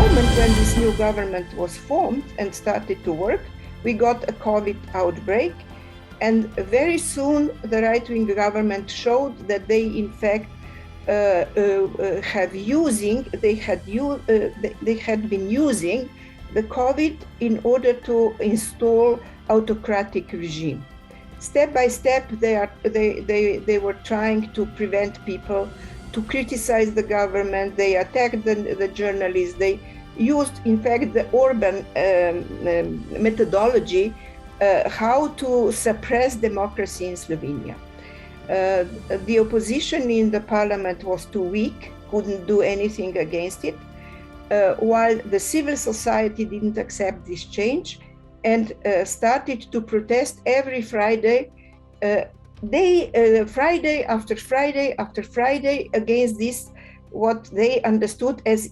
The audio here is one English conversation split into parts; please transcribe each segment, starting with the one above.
moment when this new government was formed and started to work, we got a COVID outbreak. And very soon, the right-wing government showed that they, in fact, they had been using the COVID in order to install autocratic regime. Step by step, they were trying to prevent people to criticize the government. They attacked the journalists. They used, in fact, the Orban methodology, how to suppress democracy in Slovenia. The opposition in the parliament was too weak, couldn't do anything against it, while the civil society didn't accept this change and started to protest every Friday, Friday after Friday after Friday against this, what they understood as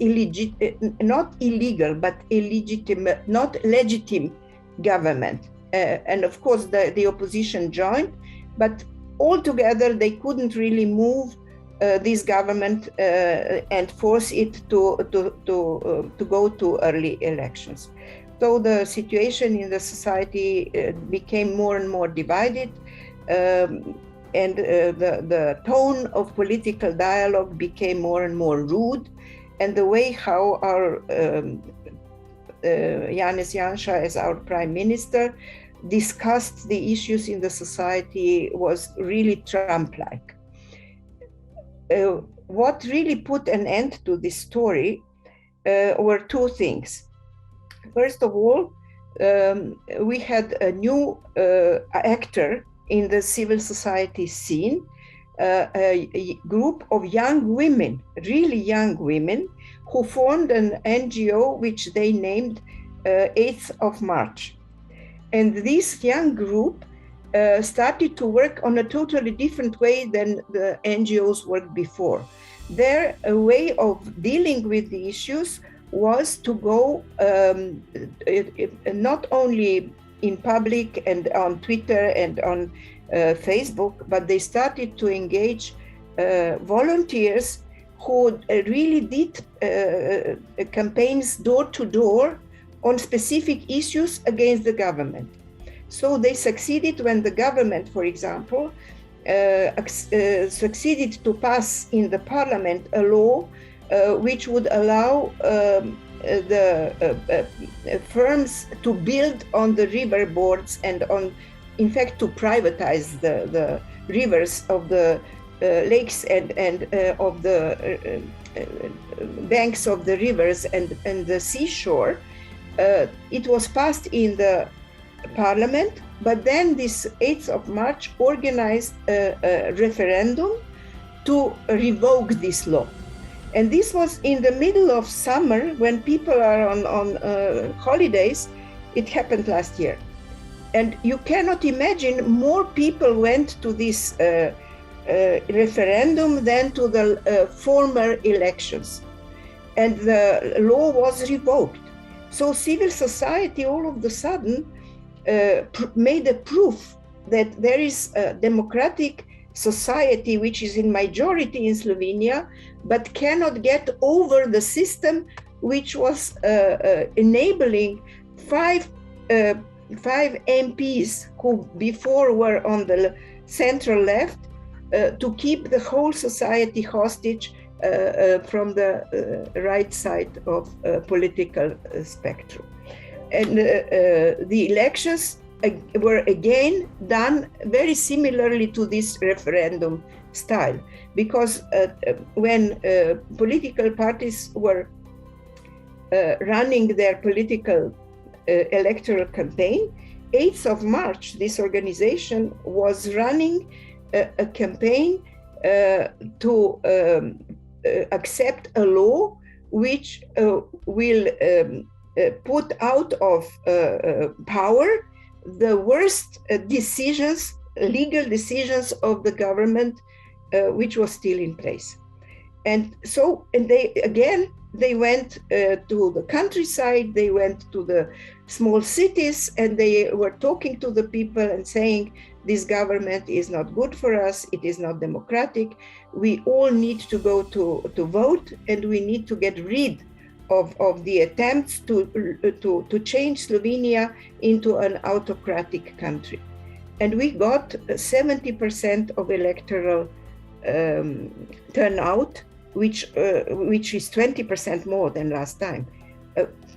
not illegal, but illegitimate, not legitimate government. And of course, the opposition joined, but altogether they couldn't really move this government and force it to go to early elections. So the situation in the society became more and more divided, and the tone of political dialogue became more and more rude, and the way how our Janez Janša, as our prime minister, discussed the issues in the society was really Trump-like. What really put an end to this story were two things. First of all, we had a new actor in the civil society scene, a group of young women, really young women, who formed an NGO which they named 8th of March. And this young group started to work on a totally different way than the NGOs worked before. Their way of dealing with the issues was to go not only in public and on Twitter and on Facebook, but they started to engage volunteers who really did campaigns door to door on specific issues against the government. So they succeeded when the government, for example, succeeded to pass in the parliament a law which would allow the firms to build on the river boards and on, in fact, to privatize the rivers of the lakes and of the banks of the rivers and the seashore. It was passed in the parliament, but then this 8th of March organized a referendum to revoke this law. And this was in the middle of summer when people are on holidays. It happened last year. And you cannot imagine more people went to this referendum than to the former elections. And the law was revoked. So civil society all of a sudden made a proof that there is a democratic society which is in majority in Slovenia, but cannot get over the system which was enabling five MPs who before were on the central left to keep the whole society hostage from the right side of political spectrum. And the elections were again done very similarly to this referendum style, because when political parties were running their political electoral campaign, 8th of March, this organization was running a campaign to accept a law which will put out of power the worst decisions, legal decisions of the government, which was still in place. And so, and they went to the countryside, they went to the small cities, and they were talking to the people and saying, this government is not good for us, it is not democratic, we all need to go to vote, and we need to get rid of the attempts to change Slovenia into an autocratic country. And we got 70% of electoral turnout, which is 20% more than last time,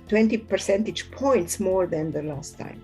20 percentage points more than the last time.